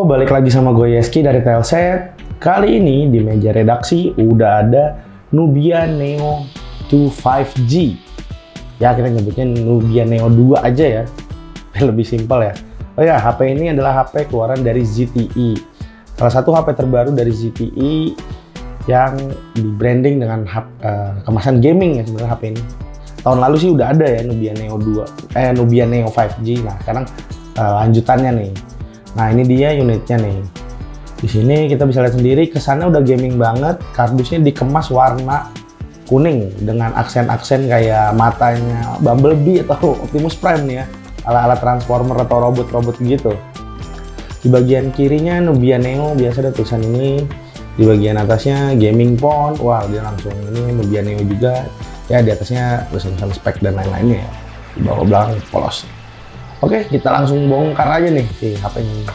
balik lagi sama gue Yeski dari Telset. Kali ini di meja redaksi udah ada Nubia Neo 2 5G. Ya kita nyebutnya Nubia Neo 2 aja ya, lebih simpel ya. Oh ya, HP ini adalah HP keluaran dari ZTE. Salah satu HP terbaru dari ZTE yang di branding dengan kemasan gaming ya sebenarnya HP ini. Tahun lalu sih udah ada ya Nubia Neo 5G. Nah sekarang lanjutannya nih. Nah ini dia unitnya nih. Di sini kita bisa lihat sendiri kesannya udah gaming banget. Kardusnya dikemas warna kuning dengan aksen-aksen kayak matanya Bumblebee atau Optimus Prime nih ya, ala-ala Transformer atau robot-robot gitu. Di bagian kirinya Nubia Neo biasa ada tulisan ini. Di bagian atasnya gaming phone. Wah dia langsung ini Nubia Neo juga. Ya di atasnya tulisan spek dan lain-lainnya ya. Di bawah belakang polos. Oke, kita langsung bongkar aja nih si HP-nya.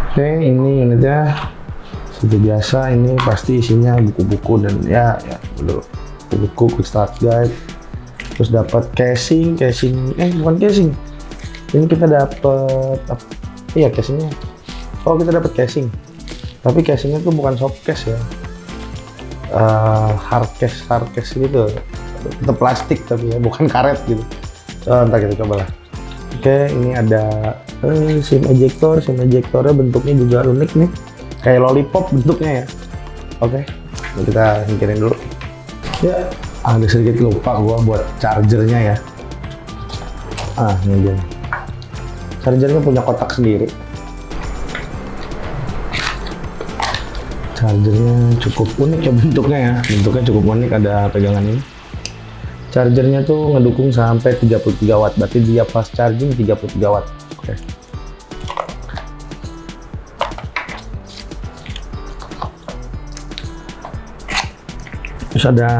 Oke, ini unitnya seperti biasa. Ini pasti isinya buku-buku dan ya buku-buku quick start guide. Terus dapat casing, bukan casing. Ini kita dapat casingnya. Oh kita dapat casing, tapi casingnya tuh bukan soft case ya, hard case gitu, tetap plastik tapi ya, bukan karet gitu. Ntar kita coba lah. Oke, ini ada SIM ejectornya bentuknya juga unik nih, kayak lollipop bentuknya ya. Oke, kita singkirin dulu. Ya, ada sedikit lupa gua buat chargernya ya. Ini dia. Chargernya punya kotak sendiri. Chargernya cukup unik ya bentuknya cukup unik, ada pegangan ini. Chargernya tuh ngedukung sampai 33 watt, berarti dia fast charging 33 watt. Oke. Terus ada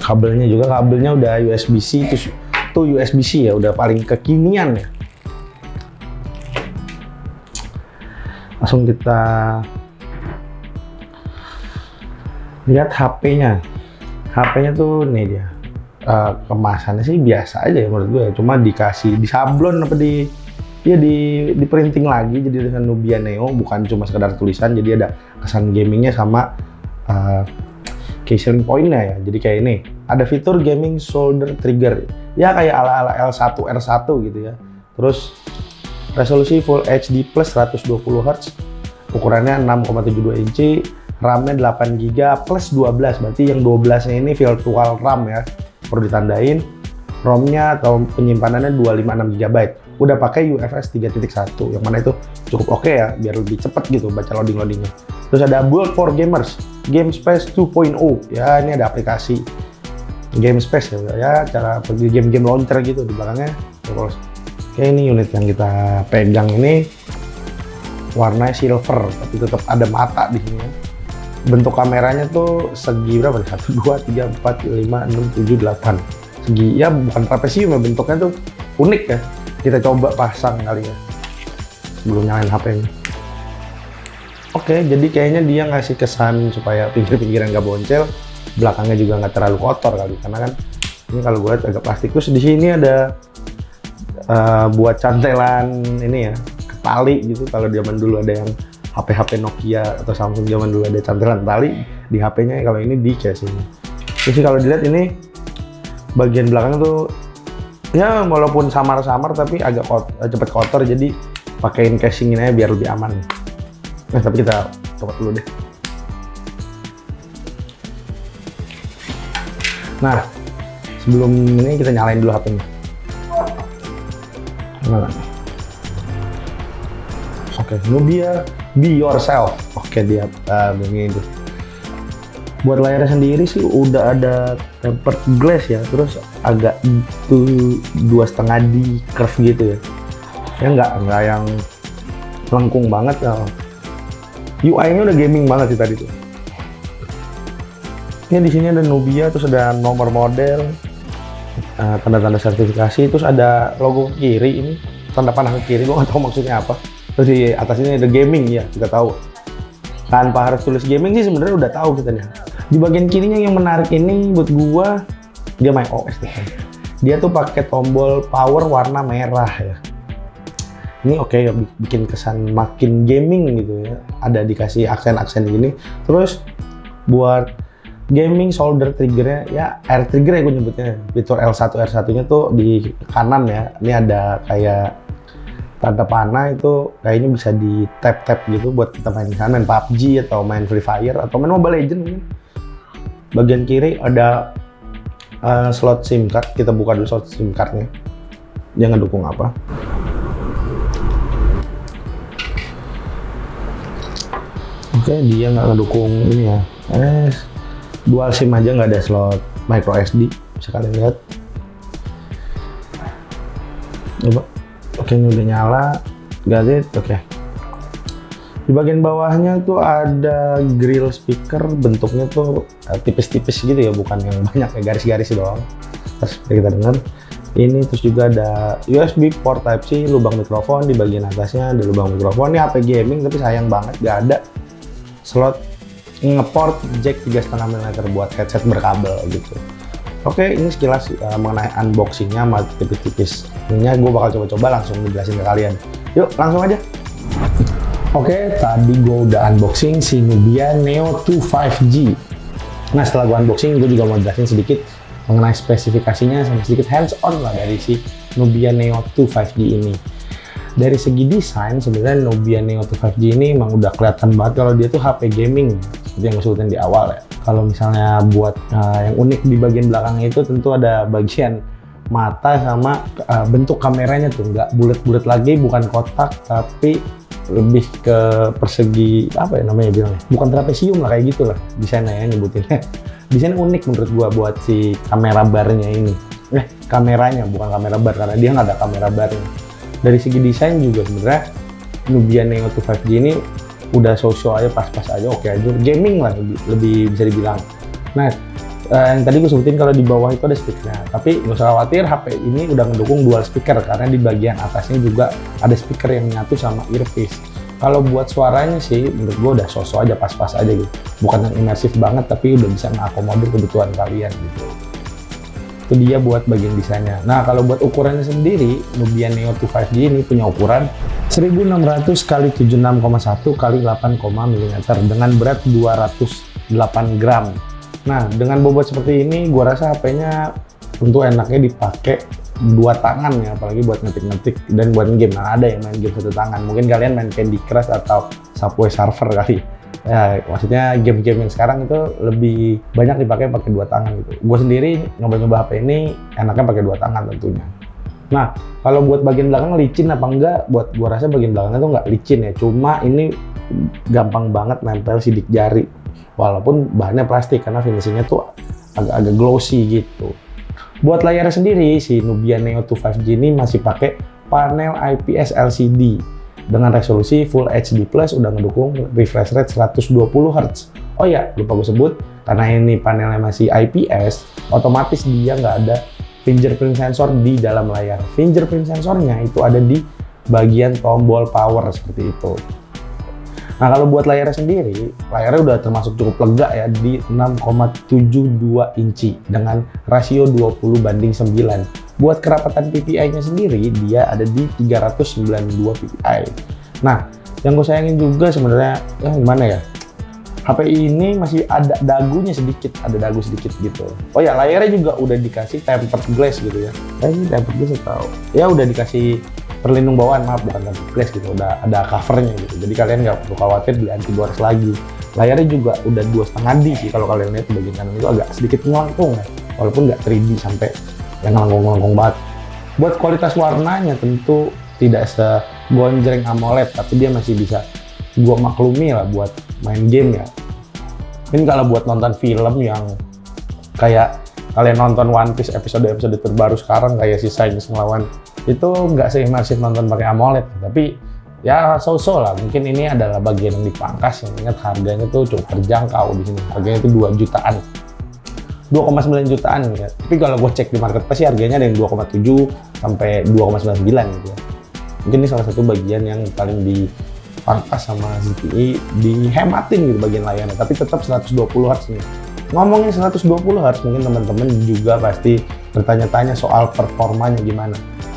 kabelnya juga, kabelnya udah USB-C, tuh USB-C ya, udah paling kekinian ya. Langsung kita lihat HP-nya. HP-nya tuh nih dia. Kemasannya sih biasa aja ya menurut gue. Cuma dikasih di sablon apa di printing lagi jadi dengan Nubia Neo, bukan cuma sekedar tulisan. Jadi ada kesan gamingnya sama key selling point-nya ya. Jadi kayak ini, ada fitur gaming shoulder trigger. Ya kayak ala-ala L1 R1 gitu ya. Terus resolusi Full HD plus 120 Hz, ukurannya 6,72 inci, RAM-nya 8 GB plus 12, berarti yang 12-nya ini virtual RAM ya, perlu ditandain. ROM-nya atau penyimpanannya 256 GB, udah pakai UFS 3.1, yang mana itu cukup oke ya, biar lebih cepet gitu baca loading-loadingnya. Terus ada build for gamers, GameSpace 2.0, ya ini ada aplikasi GameSpace ya, cara pergi game-game launcher gitu di belakangnya. Oke, ini unit yang kita pegang ini warnanya silver, tapi tetap ada mata di sini. Bentuk kameranya tuh segi berapa? 1, 2, 3, 4, 5, 6, 7, 8. Segi ya bukan trapesium ya, bentuknya tuh unik ya. Kita coba pasang kali ya sebelum nyalain HP-nya. Oke, jadi kayaknya dia ngasih kesan supaya pinggir-pinggiran nggak boncel, belakangnya juga nggak terlalu kotor kali, karena kan ini kalau gue lihat agak plastik. Terus di sini ada buat cantelan ini ya, tali gitu. Kalau zaman dulu ada yang HP Nokia atau Samsung zaman dulu ada cantelan tali di HP-nya, kalau ini di casing. Terus kalau dilihat ini bagian belakang tuh ya walaupun samar-samar tapi agak cepet kotor, jadi pakein casing ini aja biar lebih aman. Nah tapi kita coba dulu deh. Nah sebelum ini kita nyalain dulu HP-nya. Oke, Nubia Be Yourself. Oke, dia begini tuh. Buat layarnya sendiri sih udah ada tempered glass ya, terus agak itu 2,5D curve gitu ya. Ya nggak yang lengkung banget ya. UI-nya udah gaming banget sih tadi tuh. Ini di sini ada Nubia, terus ada nomor model, tanda-tanda sertifikasi, terus ada logo ke kiri ini, tanda panah ke kiri, gue nggak tahu maksudnya apa. Terus di atas ini ada gaming ya, kita tahu Tanpa harus tulis gaming sih sebenarnya udah tahu kita nih. Di bagian kirinya yang menarik ini buat gua, dia macOS nih. Dia tuh pakai tombol power warna merah ya. Ini oke ya, bikin kesan makin gaming gitu ya. Ada dikasih aksen-aksen gini. Terus buat gaming shoulder triggernya ya, R trigger ya gue nyebutnya. Fitur L1 R1-nya tuh di kanan ya. Ini ada kayak tanda panah, itu kayaknya bisa di tap gitu buat kita main PUBG atau main Free Fire atau main Mobile Legends mungkin. Bagian kiri ada slot SIM card. Kita buka dulu slot SIM cardnya. Dia ngedukung apa? Oke, dia nggak ngedukung ini ya. Dual SIM aja, nggak ada slot micro SD. Bisa kalian lihat. Coba. Oke, ini udah nyala. Got it. Oke. Di bagian bawahnya tuh ada grill speaker, bentuknya tuh tipis-tipis gitu ya, bukan yang banyak ya, garis-garis doang. Terus kita dengar. Ini terus juga ada USB port Type-C, lubang mikrofon di bagian atasnya ada lubang mikrofon. Ini HP gaming tapi sayang banget gak ada slot ngeport jack 3,5 mm buat headset berkabel gitu. Oke, ini sekilas mengenai unboxingnya sama tipis-tipis. Ini gue bakal coba-coba langsung dijelasin ke kalian. Yuk, langsung aja. Oke, tadi gue udah unboxing si Nubia Neo 2 5G. Nah, setelah gue unboxing, gue juga mau jelasin sedikit mengenai spesifikasinya sama sedikit hands-on lah dari si Nubia Neo 2 5G ini. Dari segi desain, sebenarnya Nubia Neo 2 5G ini emang udah kelihatan banget kalau dia tuh HP gaming, seperti yang gue sebutin di awal ya. Kalau misalnya buat yang unik di bagian belakangnya itu tentu ada bagian mata sama bentuk kameranya tuh nggak bulat-bulat lagi, bukan kotak, tapi lebih ke persegi, apa ya namanya bilangnya, bukan trapesium lah, kayak gitu lah desainnya ya nyebutinnya. Desain unik menurut gua buat si kamera barnya ini. Kameranya bukan kamera bar, karena dia nggak ada kamera barnya. Dari segi desain juga sebenarnya Nubia Neo 2 5G ini udah so-so aja, pas-pas aja, oke aja. Gaming lah lebih bisa dibilang. Nah, yang tadi gue sebutin kalau di bawah itu ada speakernya, tapi nggak usah khawatir, HP ini udah mendukung dual speaker karena di bagian atasnya juga ada speaker yang nyatu sama earpiece. Kalau buat suaranya sih menurut gue udah so-so aja, pas-pas aja gitu. Bukan yang imersif banget, tapi udah bisa mengakomodir kebutuhan kalian gitu. Itu dia buat bagian desainnya. Nah, kalau buat ukurannya sendiri, Nubia Neo 2 5G ini punya ukuran 1600 x 76,1 x 8, mm dengan berat 208 gram. Nah, dengan bobot seperti ini, gua rasa HP-nya tentu enaknya dipakai dua tangan ya, apalagi buat ngetik-ngetik dan buat game. Nah, ada yang main game satu tangan. Mungkin kalian main Candy Crush atau Subway Surfer kali. Ya, maksudnya game-game yang sekarang itu lebih banyak dipakai pakai dua tangan gitu. Gue sendiri nyoba-nyoba HP ini enaknya pakai dua tangan tentunya. Nah, kalau buat bagian belakang licin apa enggak? Buat gue rasa bagian belakangnya tuh nggak licin ya. Cuma ini gampang banget nempel sidik jari. Walaupun bahannya plastik karena finishingnya tuh agak-agak glossy gitu. Buat layarnya sendiri, si Nubia Neo 2 5G ini masih pakai panel IPS LCD dengan resolusi Full HD+, udah ngedukung refresh rate 120 Hz. Oh ya, lupa gue sebut, karena ini panelnya masih IPS, otomatis dia nggak ada fingerprint sensor di dalam layar. Fingerprint sensornya itu ada di bagian tombol power seperti itu. Nah, kalau buat layarnya sendiri, layarnya udah termasuk cukup lega ya di 6,72 inci dengan rasio 20:9. Buat kerapatan PPI-nya sendiri, dia ada di 392 PPI. Nah, yang gue sayangin juga sebenarnya, gimana ya? HP ini masih ada dagunya sedikit, ada dagu sedikit gitu. Oh ya, layarnya juga udah dikasih tempered glass gitu ya. Ini tempered glass atau ya udah dikasih perlindung bawaan, maaf bukan tempered glass gitu, udah ada covernya gitu. Jadi kalian nggak perlu khawatir beli anti gores lagi. Layarnya juga udah 2,5D sih, kalau kalian lihat di bagian kanan itu agak sedikit melengkung ya, walaupun nggak 3D sampai yang melengkung-melengkung banget. Buat kualitas warnanya tentu tidak segonjreng AMOLED, tapi dia masih bisa gua maklumi lah buat main game ya. Mungkin kalau buat nonton film yang kayak kalian nonton One Piece episode-episode terbaru sekarang kayak si Shanks ngelawan, itu nggak seimersif nonton pakai AMOLED, tapi ya so-so lah. Mungkin ini adalah bagian yang dipangkas, yang ingat harganya tuh cukup terjangkau di sini. Harganya itu 2 jutaan. 2,9 jutaan ya. Tapi kalau gue cek di marketplace sih harganya ada yang 2,7 sampai 2,99 gitu ya. Mungkin ini salah satu bagian yang paling pangkas sama ZTE dihematin gitu bagian layarnya, tapi tetap 120 Hz nih. Ngomongin 120 Hz, mungkin teman-teman juga pasti bertanya-tanya soal performanya gimana.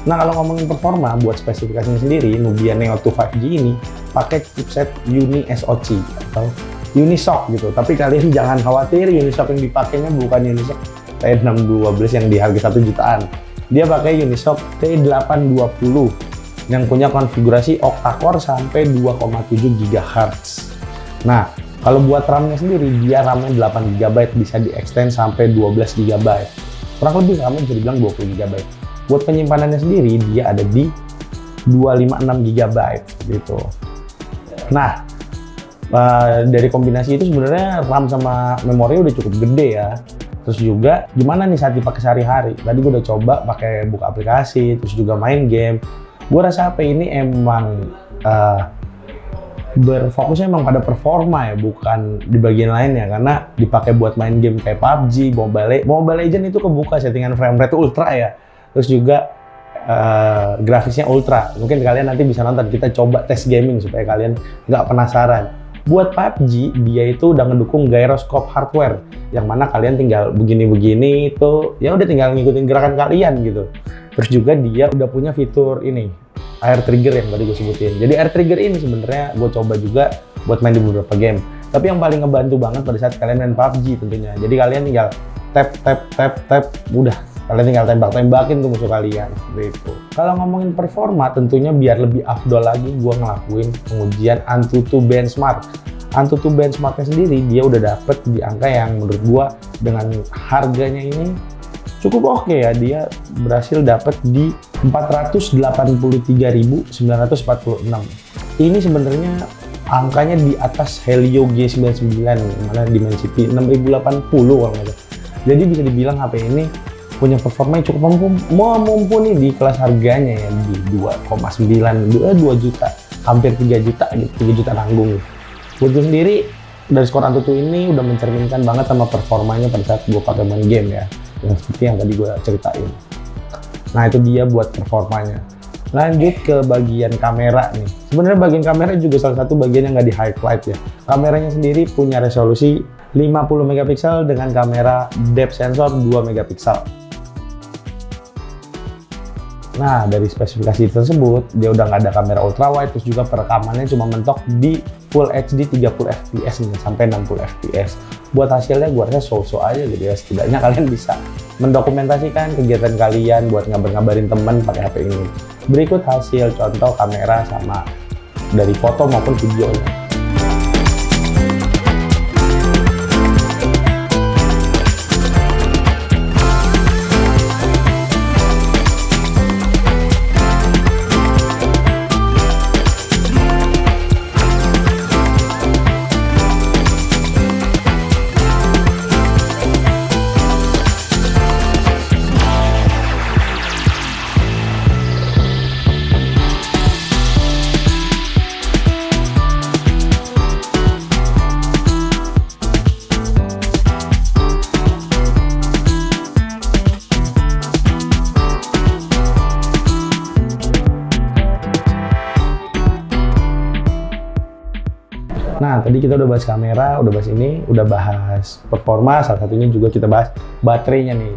Nah, kalau ngomongin performa, buat spesifikasinya sendiri, Nubia Neo 2 5G ini pakai chipset Uni SoC atau Unisoc gitu. Tapi kalian jangan khawatir, Unisoc yang dipakainya bukan Unisoc T612 yang di harga 1 jutaan. Dia pakai Unisoc T820 yang punya konfigurasi octa-core sampai 2,7 GHz. Nah, kalau buat RAM-nya sendiri, dia RAM-nya 8 GB, bisa di-extend sampai 12 GB. Kurang lebih RAM-nya bisa dibilang 20 GB. Buat penyimpanannya sendiri, dia ada di 256 GB gitu. Nah, dari kombinasi itu sebenarnya RAM sama memori udah cukup gede ya. Terus juga gimana nih saat dipakai sehari-hari? Tadi gue udah coba pakai buka aplikasi, terus juga main game. Gue rasa HP ini emang berfokusnya emang pada performa ya, bukan di bagian lainnya. Karena dipakai buat main game kayak PUBG, Mobile Legends itu kebuka settingan frame rate ultra ya. Terus juga grafisnya ultra. Mungkin kalian nanti bisa nonton, kita coba tes gaming supaya kalian nggak penasaran. Buat PUBG, dia itu udah ngedukung gyroscope hardware, yang mana kalian tinggal begini-begini itu, ya udah tinggal ngikutin gerakan kalian gitu. Terus juga dia udah punya fitur ini, air trigger yang tadi gue sebutin. Jadi air trigger ini sebenarnya gue coba juga buat main di beberapa game. Tapi yang paling ngebantu banget pada saat kalian main PUBG tentunya. Jadi kalian tinggal tap, udah. Kalian tinggal tembak-tembakin tuh musuh kalian, gitu. Kalau ngomongin performa, tentunya biar lebih afdol lagi, gue ngelakuin pengujian Antutu Benchmark. Antutu Benchmarknya sendiri, dia udah dapet di angka yang menurut gue dengan harganya ini cukup oke ya. Dia berhasil dapet di 483.946. Ini sebenarnya angkanya di atas Helio G99, mana Dimensity 6080 kalau nggak salah. Jadi bisa dibilang HP ini punya performa yang cukup mumpuni di kelas harganya ya, di 2,9, 2 juta, hampir 3 juta gitu, 3 juta nanggung. Buat gue sendiri, dari skor Antutu ini udah mencerminkan banget sama performanya pada saat gue pakai main game ya, yang seperti yang tadi gue ceritain. Nah, itu dia buat performanya. Lanjut ke bagian kamera nih. Sebenarnya bagian kamera juga salah satu bagian yang nggak di highlight ya. Kameranya sendiri punya resolusi 50 megapiksel dengan kamera depth sensor 2 megapiksel. Nah, dari spesifikasi tersebut, dia udah nggak ada kamera ultra wide, terus juga perekamannya cuma mentok di Full HD 30 fps nih, sampai 60 fps. Buat hasilnya gue rasa so-so aja gitu ya, setidaknya kalian bisa mendokumentasikan kegiatan kalian buat ngabarin temen pakai HP ini. Berikut hasil contoh kamera sama dari foto maupun videonya. Nah, tadi kita udah bahas kamera, udah bahas ini, udah bahas performa, salah satunya juga kita bahas baterainya nih.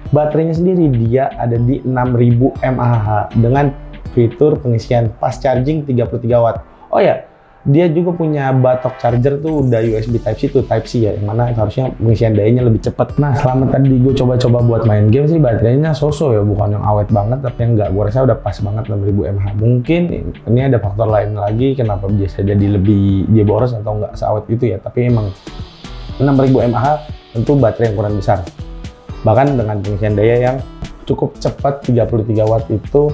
Baterainya sendiri dia ada di 6000 mAh dengan fitur pengisian fast charging 33 watt. Oh ya, dia juga punya batok charger tuh udah USB Type-C tuh Type-C ya, yang mana harusnya pengisian dayanya lebih cepat. Nah, selama tadi gue coba-coba buat main game sih baterainya so-so ya, bukan yang awet banget, tapi enggak, gue rasa udah pas banget 6000 mAh. Mungkin ini ada faktor lain lagi kenapa biasa jadi lebih dia boros atau enggak seawet itu ya, tapi emang 6000 mAh tentu baterai yang kurang besar. Bahkan dengan pengisian daya yang cukup cepat 33 watt itu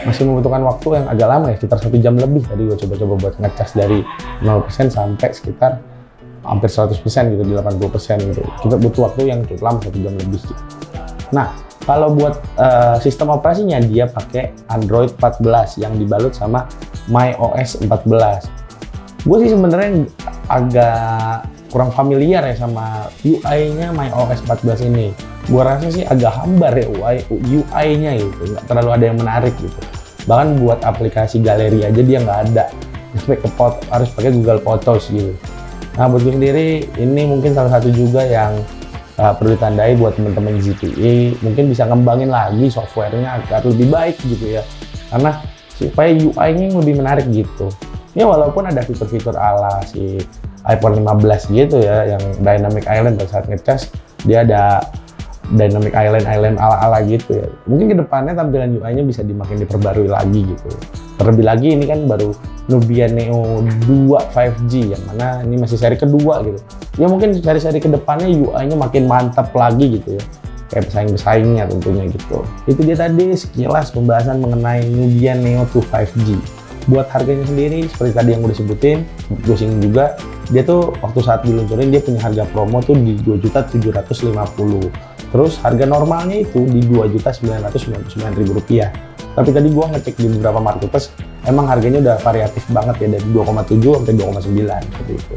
masih membutuhkan waktu yang agak lama ya, sekitar 1 jam lebih. Tadi gue coba-coba buat ngecas dari 0% sampai sekitar hampir 100% gitu, di 80% gitu. Kita butuh waktu yang cukup lama, 1 jam lebih gitu. Nah, kalau buat sistem operasinya dia pakai Android 14 yang dibalut sama MyOS 14. Gue sih sebenarnya agak kurang familiar ya sama UI-nya MyOS 14 ini. Gua rasa sih agak hambar ya UI-nya gitu, nggak terlalu ada yang menarik gitu. Bahkan buat aplikasi galeri aja dia nggak ada. harus pakai Google Photos gitu. Nah buat gue sendiri ini mungkin salah satu juga yang perlu ditandai buat teman-teman ZTE, mungkin bisa ngembangin lagi softwarenya agar lebih baik gitu ya, karena supaya UI-nya yang lebih menarik gitu. Ya walaupun ada fitur-fitur ala si iPhone 15 gitu ya, yang Dynamic Island pada saat ngecas dia ada Dynamic Island ala-ala gitu ya. Mungkin kedepannya tampilan UI-nya bisa dimakin diperbarui lagi gitu. Terlebih lagi ini kan baru Nubia Neo 2 5G, yang mana ini masih seri kedua gitu. Ya mungkin seri-seri kedepannya UI-nya makin mantap lagi gitu ya. Kayak pesaing-pesaingnya tentunya gitu. Itu dia tadi sekilas pembahasan mengenai Nubia Neo 2 5G. Buat harganya sendiri, seperti tadi yang udah sebutin, gue singgung juga, dia tuh waktu saat diluncurin dia punya harga promo tuh di 2.750.000. Terus harga normalnya itu di Rp2.999.000. Tapi tadi gua ngecek di beberapa marketplace, emang harganya udah variatif banget ya, dari 2,7 sampai 2,9 seperti itu.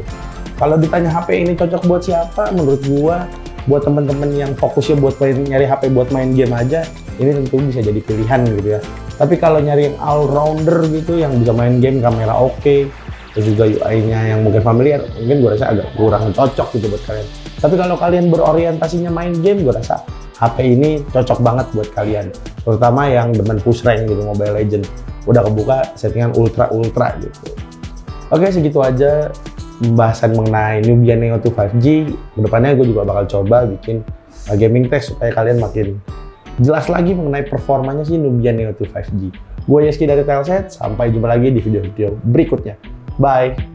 Kalau ditanya HP ini cocok buat siapa, menurut gua buat temen-temen yang fokusnya buat nyari HP buat main game aja, ini tentu bisa jadi pilihan gitu ya. Tapi kalau nyari yang all rounder gitu, yang bisa main game, kamera oke, terus juga UI-nya yang mungkin familiar, mungkin gua rasa agak kurang cocok gitu buat kalian. Tapi kalau kalian berorientasinya main game, gua rasa HP ini cocok banget buat kalian, terutama yang demen push rank gitu, Mobile Legends. Udah kebuka settingan ultra gitu. Oke, segitu aja pembahasan mengenai Nubia Neo 2 5G. Kedepannya gue juga bakal coba bikin gaming test supaya kalian makin jelas lagi mengenai performanya si Nubia Neo 2 5G. Gue Yeski dari Telset, sampai jumpa lagi di video-video berikutnya. Bye!